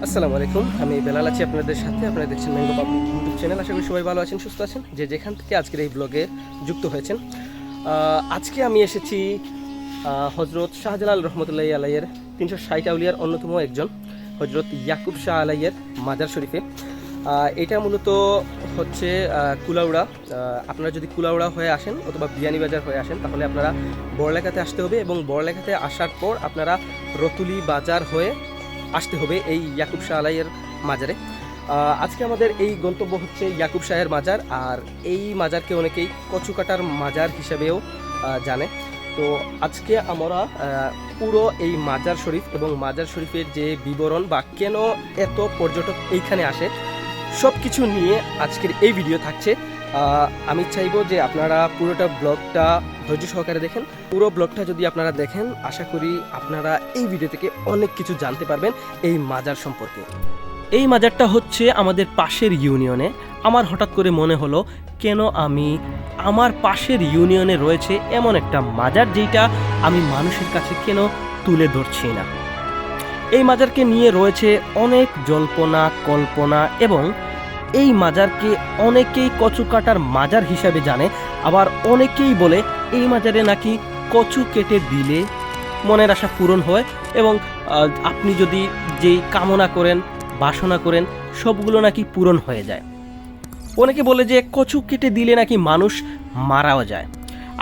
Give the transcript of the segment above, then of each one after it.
আসসালামু আলাইকুম, আমি বেলাল আছি আপনাদের সাথে। আপনারা দেখছেন ম্যাঙ্গো পাবলিক ইউটিউব চ্যানেল। আশা করি সবাই ভালো আছেন, সুস্থ আছেন, যে যেখান থেকে আজকের এই ব্লগে যুক্ত হয়েছেন। আজকে আমি এসেছি হজরত শাহজালাল রহমতুল্লাহি আলাইয়ের 360 আউলিয়ার অন্যতম একজন হজরত ইয়াকুব শাহ আলাইয়ের মাজার শরীফে। এটা মূলত হচ্ছে কুলাউড়া। আপনারা যদি কুলাউড়া হয়ে আসেন অথবা বিয়ানীবাজার হয়ে আসেন তাহলে আপনারা বড়লেখাতে আসতে হবে, এবং বড়লেখাতে আসার পর আপনারা রতুলি বাজার হয়ে আসতে হবে এই ইয়াকুব শাহ আলাইয়ের মাজারে। আজকে আমাদের এই গন্তব্য হচ্ছে ইয়াকুব শাহের মাজার, আর এই মাজারকে অনেকেই কচুকাটার মাজার হিসেবেও জানে। তো আজকে আমরা পুরো এই মাজার শরীফ এবং মাজার শরীফের যে বিবরণ বা কেন এত পর্যটক এইখানে আসে সব কিছু নিয়ে আজকের এই ভিডিও থাকছে। আমি চাইবো যে আপনারা পুরোটা ব্লগটা ধৈর্য সহকারে দেখেন। পুরো ব্লগটা যদি আপনারা দেখেন আশা করি আপনারা এই ভিডিও থেকে অনেক কিছু জানতে পারবেন এই মাজার সম্পর্কে। এই মাজারটা হচ্ছে আমাদের পাশের ইউনিয়নে। আমার হঠাৎ করে মনে হলো কেন আমি আমার পাশের ইউনিয়নে রয়েছে এমন একটা মাজার যেটা আমি মানুষের কাছে কেন তুলে ধরছি না। এই মাজারকে নিয়ে রয়েছে অনেক জল্পনা কল্পনা, এবং এই মাজারকে অনেকেই কচুকাটার মাজার হিসাবে জানে। আবার অনেকেই বলে এই মাজারে নাকি কচু কেটে দিলে মনের আশা পূরণ হয়, এবং আপনি যদি যেই কামনা করেন বাসনা করেন সবগুলো নাকি পূরণ হয়ে যায়। অনেকে বলে যে কচু কেটে দিলে নাকি মানুষ মারাও যায়।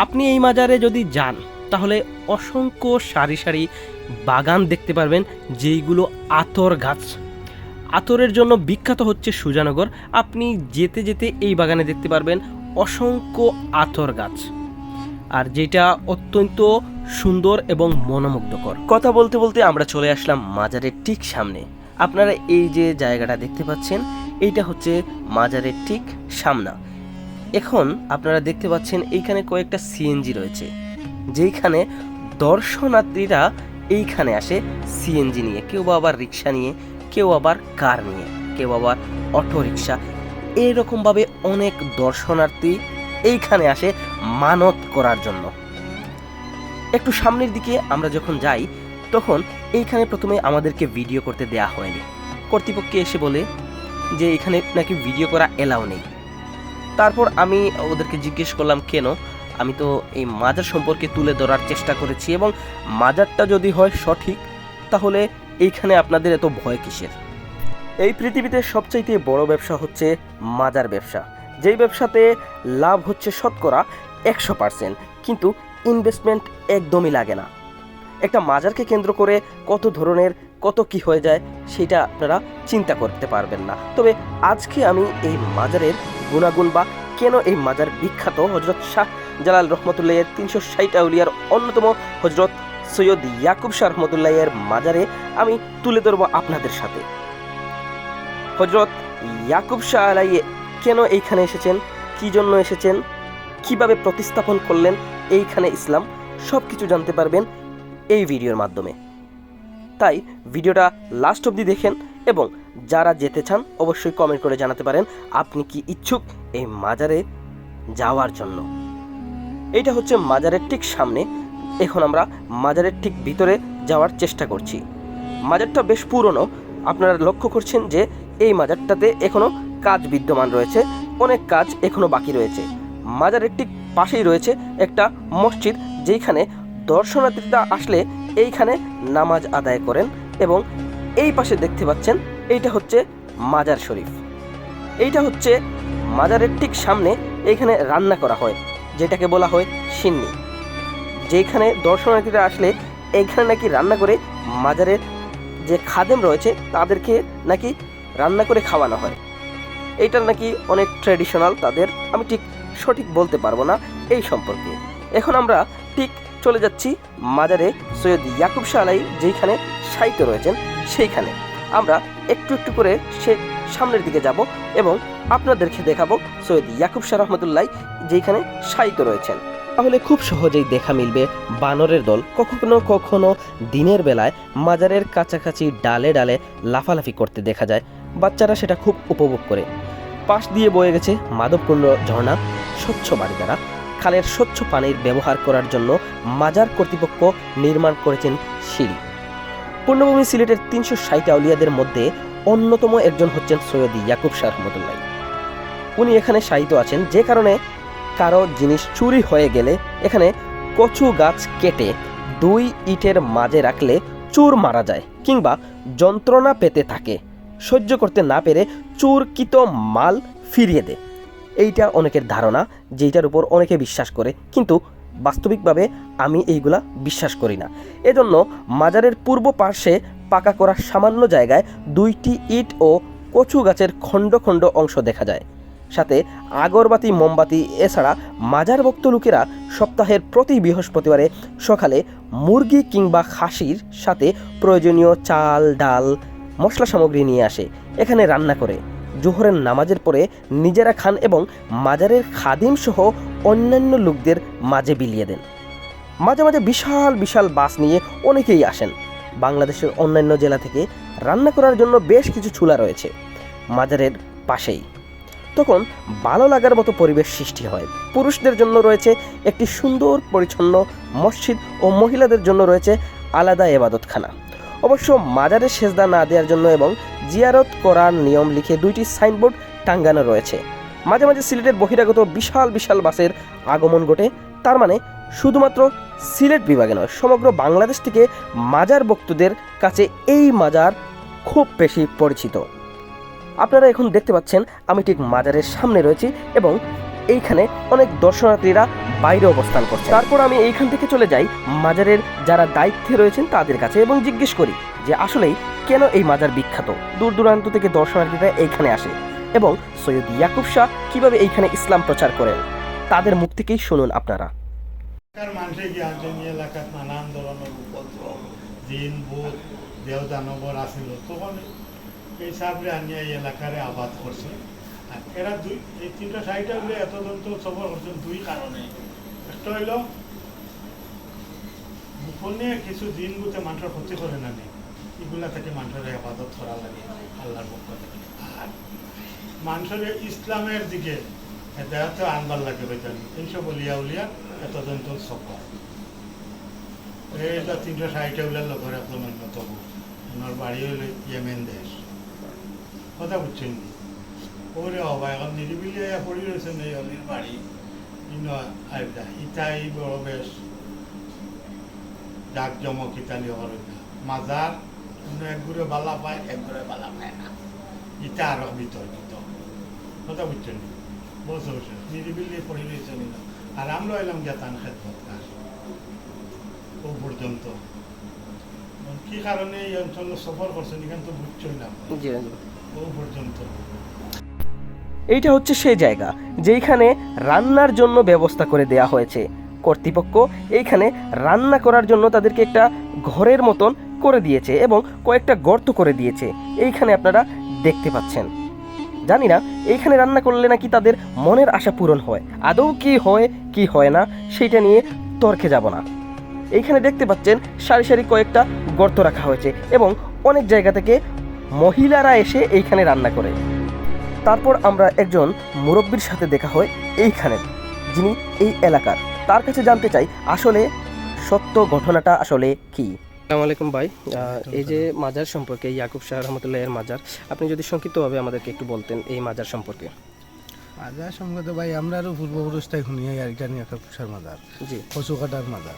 আপনি এই মাজারে যদি যান তাহলে অসংখ্য সারি সারি বাগান দেখতে পারবেন, যেইগুলো আতর গাছ। আতরের জন্য বিখ্যাত হচ্ছে সুজানগর। আপনি যেতে যেতে এই বাগানে দেখতে পারবেন অসংখ্য আতর গাছ, আর যেটা অত্যন্ত সুন্দর এবং মনোমুগ্ধকর। কথা বলতে বলতে আমরা চলে আসলাম মাজারের ঠিক সামনে। আপনারা এই যে জায়গাটা দেখতে পাচ্ছেন এইটা হচ্ছে মাজারের ঠিক সামনা। এখন আপনারা দেখতে পাচ্ছেন এইখানে কয়েকটা সিএনজি রয়েছে, যেইখানে দর্শনার্থীরা এইখানে আসে সিএনজি নিয়ে, কেউ বা আবার রিক্সা নিয়ে, কেউ আবার কার নিয়ে, কেউ আবার অটো রিক্সা। এইরকমভাবে অনেক দর্শনার্থী এইখানে আসে মানত করার জন্য। একটু সামনের দিকে আমরা যখন যাই তখন এইখানে প্রথমে আমাদেরকে ভিডিও করতে দেয়া হয়নি। কর্তৃপক্ষ এসে বলে যে এখানে নাকি ভিডিও করা এলাও নেই। তারপর আমি ওদেরকে জিজ্ঞেস করলাম কেন। আমি তো এই মাজার সম্পর্কে তুলে ধরার চেষ্টা করেছি, এবং মাজারটা যদি হয় সঠিক তাহলে এইখানে আপনাদের এত ভয় কিসের। এই পৃথিবীতে সবচাইতে বড় ব্যবসা হচ্ছে মাজার ব্যবসা, যেই ব্যবসাতে লাভ হচ্ছে শতকরা 100%, কিন্তু ইনভেস্টমেন্ট একদমই লাগে না। একটা মাজারকে কেন্দ্র করে কত ধরনের কত কি হয়ে যায় সেটা আপনারা চিন্তা করতে পারবেন না। তবে আজকে আমি এই মাজারের গুণাগুণ বা কেন এই মাজার বিখ্যাত হজরত শাহ জালাল রহমতুল্লাহের 360 আউলিয়ার অন্যতম হজরত সৈয়দ ইয়াকুব শাহ রহমতুল্লাহের মাজারে আমি তুলে ধরবো আপনাদের সাথে। হজরত ইয়াকুব শাহ আলাই কেন এইখানে এসেছেন, কি জন্য এসেছেন, কিভাবে প্রতিস্থাপন করলেন এইখানে ইসলাম, সব কিছু জানতে পারবেন এই ভিডিওর মাধ্যমে। তাই ভিডিওটা লাস্ট অবধি দেখেন, এবং যারা যেতে চান অবশ্যই কমেন্ট করে জানাতে পারেন আপনি কি ইচ্ছুক এই মাজারে যাওয়ার জন্য। এইটা হচ্ছে মাজারের ঠিক সামনে। এখন আমরা মাজারের ঠিক ভিতরে যাওয়ার চেষ্টা করছি। মাজারটা বেশ পুরনো। আপনারা লক্ষ্য করছেন যে এই মাজারটাতে এখনো কাজ বিদ্যমান রয়েছে, অনেক কাজ এখনো বাকি রয়েছে। মাজারের ঠিক পাশেই রয়েছে একটা মসজিদ, যেইখানে দর্শনার্থীরা আসলে এইখানে নামাজ আদায় করেন। এবং এই পাশে দেখতে পাচ্ছেন এইটা হচ্ছে মাজার শরীফ। এইটা হচ্ছে মাজারের ঠিক সামনে। এইখানে রান্না করা হয়, যেটাকে বলা হয় সিন্নি। যেখানে দর্শনার্থীরা আসলে এইখানে নাকি রান্না করে মাজারের যে খাদেম রয়েছে তাদেরকে নাকি রান্না করে খাওয়ানো হয়। এইটার নাকি অনেক ট্র্যাডিশনাল তাদের, আমি ঠিক সঠিক বলতে পারবো না এই সম্পর্কে। এখন আমরা ঠিক চলে যাচ্ছি মাজারে সৈয়দ ইয়াকুব শাহ আলাই যেইখানে শায়িত রয়েছেন সেইখানে। আমরা একটু একটু করে সে সামনের দিকে যাব এবং আপনাদেরকে দেখাবো সৈয়দ ইয়াকুব শাহ রহমতুল্লাহ যেইখানে শায়িত রয়েছেন। তাহলে খুব সহজেই দেখা মিলবে বানরের দল কখনো কখনো দিনের বেলায় মাজারের কাছাকাছি ডালে ডালে লাফালাফি করতে দেখা যায়। বাচ্চারা সেটা খুব উপভোগ করে। পাশ দিয়ে বয়ে গেছে মাধবকুণ্ড ঝর্ণা। স্বচ্ছ বাড়িদারা খালের স্বচ্ছ পানির ব্যবহার করার জন্য মাজার কর্তৃপক্ষ নির্মাণ করেছেন সিঁড়ি। পূর্ণভূমি সিলেটের 360 আউলিয়াদের মধ্যে অন্যতম একজন হচ্ছেন সৈয়দ ইয়াকুব শাহ রহমতুল্লাহ। উনি এখানে শায়িত আছেন, যে কারণে কারো জিনিস চুরি হয়ে গেলে এখানে কচু গাছ কেটে 2 ইটের মাঝে রাখলে চোর মারা যায় কিংবা যন্ত্রণা পেতে থাকে, সহ্য করতে না পেরে চোরকৃত মাল ফিরিয়ে দেয়। এইটা অনেকের ধারণা, যেইটার উপর অনেকে বিশ্বাস করে, কিন্তু বাস্তবিকভাবে আমি এইগুলা বিশ্বাস করি না। এজন্য মাজারের পূর্ব পার্শ্বে পাকা করা সামান্য জায়গায় 2টি ইট ও কচু গাছের খণ্ড খণ্ড অংশ দেখা যায়। সাথে আগরবাতি, মোমবাতি। এছাড়া মাজার ভক্ত লোকেরা সপ্তাহের প্রতি বৃহস্পতিবারে সকালে মুরগি কিংবা খাসির সাথে প্রয়োজনীয় চাল, ডাল, মশলা সামগ্রী নিয়ে আসে, এখানে রান্না করে জোহরের নামাজের পরে নিজেরা খান এবং মাজারের খাদিম সহ অন্যান্য লোকদের মাঝে বিলিয়ে দেন। মাঝে মাঝে বিশাল বিশাল বাস নিয়ে অনেকেই আসেন। বাংলাদেশের অন্যান্য জেলা থেকে রান্না করার জন্য বেশ কিছু চুলা রয়েছে মাজারের পাশেই। তখন ভালো লাগার মতো পরিবেশ সৃষ্টি হয়। পুরুষদের জন্য রয়েছে একটি সুন্দর পরিচ্ছন্ন মসজিদ ও মহিলাদের জন্য রয়েছে আলাদা ইবাদতখানা। অবশ্য মাজারে সেজদা না দেওয়ার জন্য এবং জিয়ারত করার নিয়ম লিখে 2টি সাইনবোর্ড টাঙ্গানো রয়েছে। মাঝে মাঝে সিলেটের বহিরাগত বিশাল বিশাল বাসের আগমন ঘটে। তার মানে শুধুমাত্র সিলেট বিভাগে নয়, সমগ্র বাংলাদেশ থেকে মাজার ভক্তদের কাছে এই মাজার খুব বেশি পরিচিত। আপনারা এখন দেখতে পাচ্ছেন আমি ঠিক মাজারের সামনে রয়েছি এবং এইখানে অনেক দর্শনার্থীরা বাইরে অবস্থান করছে। তারপর আমি এইখান থেকে চলে যাই মাজারের যারা দায়িত্বে রয়েছেন তাদের কাছে এবং জিজ্ঞেস করি যে আসলেই কেন এই মাজার বিখ্যাত, দূর দূরান্ত থেকে দর্শনার্থীরা এইখানে আসে এবং সৈয়দ ইয়াকুব শাহ কিভাবে এইখানে ইসলাম প্রচার করেন, তাদের মুখ থেকেই শুনুন আপনারা। মানুষের জ্ঞানী এলাকাত নানান ধরনের উপদ্রব, জিন, ভূত, দেহ দানবর আসিল, তখন এই সাবরে আনিয়া এই এলাকারে আবাদ করছে। আর এরা এই 3টা সাইডে হলে এত দন্ত সফর করছেন 2 কারণে। একটা হইল গোপনে কিছু জিন গুতে মানুষের ক্ষতি করে না নেই, এগুলা থেকে মানুষের আবাদত করা লাগে আল্লাহর পক্ষ থেকে। আর মানুষের ইসলামের দিকে হেদায়ত আনবার লাগে বেতন এইসব বলিয়া উলিয়া এত দন্ত সফর। এইটা 3টা সাইডে হলে লোকের একদম অন্যতম। ওনার বাড়ি হইল ইয়েমেন দেশ, কথা বুঝছেন নি? ওরে হবা এখন নিরিবিলি পড়ি রয়েছেন এই অলির বাড়ি ইটাই বড় বেশ ডাক জমক ইতালি হওয়ার মাজার একগুড়ে বালা পায়, একগুড়ে বালা পায় না, ইটা আরো বিতর্কিত, কথা বুঝছেন নি? বসে বসে নিরিবিলি পড়ি রয়েছেন। আর আমরা এলাম গেতান খেদমত কাজ ও পর্যন্ত। কি কারণে এই অঞ্চল সফর করছেন এখান তো বুঝছই না ও পর্যন্ত। এইটা হচ্ছে সেই জায়গা যেখানে রান্নার জন্য ব্যবস্থা করে দেয়া হয়েছে। কর্তৃপক্ষ এইখানে রান্না করার জন্য তাদেরকে একটা ঘরের মতন করে দিয়েছে এবং কয়েকটা গর্ত করে দিয়েছে, এইখানে আপনারা দেখতে পাচ্ছেন। জানি না এইখানে রান্না করলে নাকি তাদের মনের আশা পূরণ হয়, আদৌ কি হয় কি হয় না সেইটা নিয়ে তর্কে যাব না। এইখানে দেখতে পাচ্ছেন সারি সারি কয়েকটা গর্ত রাখা হয়েছে এবং অনেক জায়গা থেকে মহিলারা এসে এইখানে রান্না করে। তারপর আমরা একজন মুরব্বীর সাথে দেখা হয় এইখানে, যিনি এই এলাকার, তার কাছে জানতে চাই আসলে সত্য ঘটনাটা আসলে কি। আসসালামু আলাইকুম ভাই, এই যে মাজার সম্পর্কে, ইয়াকুব শাহ রহমতুল্লাহ এর মাজার, আপনি যদি সংক্ষিপ্তভাবে আমাদেরকে একটু বলতেন এই মাজার সম্পর্কে। মাজার সম্পর্কে ভাই আমরা আরও পূর্বপুরুষ তাই শুনিয়ে আর এটা নিয়ে একটা কুষার মাজার, জি, কচু কাটার মাজার।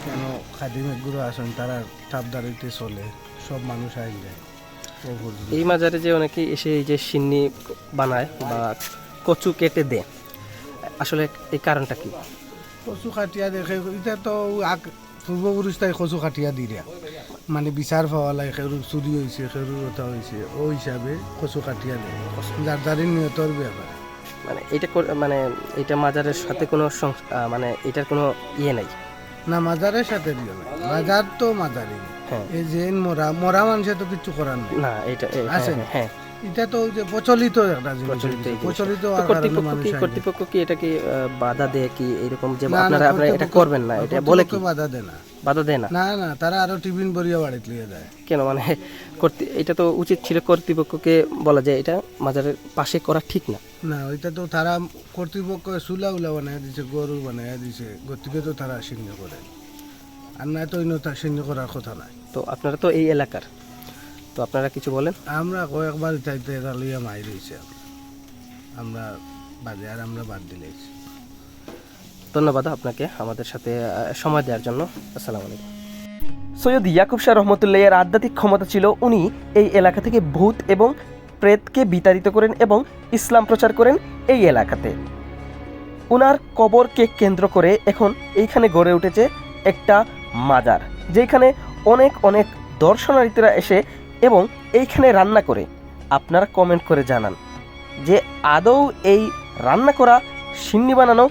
কেন খাদিম একগুলো আসেন, তারা টাপদারিতে চলে, সব মানুষ আইন যায়। এই মাজারে যে অনেকে এসে এই যে সিন্নি বানায় বা কচু কেটে দেয়, আসলে এই কারণটা কি? কচু কাটিয়া দেখে এটা তো পূর্বপুরুষ তাই কচু কাটিয়া দিয়া মানে বিচার পাওয়া লাগে, সেরু চুরি হয়েছে, সেরু কথা হয়েছে, ও হিসাবে কচু কাটিয়া দেয়, যার দ্বারি নিহতর ব্যাপারে। মানে এটা মানে এটা মাজারের সাথে কোনো মানে এটার কোনো ইয়ে নাই না, মাজারের সাথে দিও না, মাজার তো মাজারই। এই যে মরা মানুষের তো কিছু করার নেই না, এটা আছে। হ্যাঁ, এটা তো যে প্রচলিত একটা জিনিস, প্রচলিত। কর্তৃপক্ষ কি এটা কি বাধা দেয় কি এরকম যে আপনারা এটা করবেন না, এটা বলে কি? বাধা দেয় না, বাধা দেয় না। না না, তারা আরো টিফিন বরিয়া বাড়িতে লিয়ে যায়। কেন? মানে এটা তো উচিত ছিল কর্তৃপক্ষকে বলা যায় এটা মাজারের পাশে করা ঠিক না। না, ওইটা তো তারা কর্তৃপক্ষ চুলা উলা বানায় দিছে, গরু বানায় দিছে, গতিকে তো তারা সিদ্ধ করে, আর না তো সিদ্ধ করার কথা নাই। তো আপনারা তো এই এলাকার, তো আপনারা কিছু বলেন। আমরা কয়েকবার চাইতে এটা লইয়া মাই রয়েছে আমরা বাদে আর আমরা বাদ দিলেছি। ধন্যবাদ আপনাকে আমাদের সাথে সময় দেওয়ার জন্য। আসসালামু আলাইকুম। সৈয়দ ইয়াকুব শাহ রহমতুল্লাহের আধ্যাত্মিক ক্ষমতা ছিল, উনি এই এলাকা থেকে ভূত এবং প্রেতকে বিতাড়িত করেন এবং ইসলাম প্রচার করেন এই এলাকাতে। উনার কবরকে কেন্দ্র করে এখন এইখানে গড়ে উঠেছে একটা মাজার, যেখানে অনেক অনেক দর্শনার্থীরা এসে এবং এইখানে রান্না করে। আপনারা কমেন্ট করে জানান যে আদৌ এই রান্না করা, সিন্নি বানানো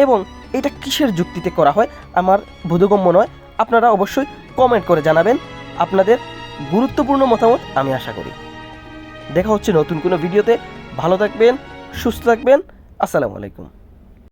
এবং এটা কিসের যুক্তিতে করা হয় আমার বোধগম্য নয়। আপনারা অবশ্যই কমেন্ট করে জানাবেন আপনাদের গুরুত্বপূর্ণ মতামত, আমি আশা করি। দেখা হচ্ছে নতুন কোনো ভিডিওতে। ভালো থাকবেন, সুস্থ থাকবেন। আসসালামু আলাইকুম।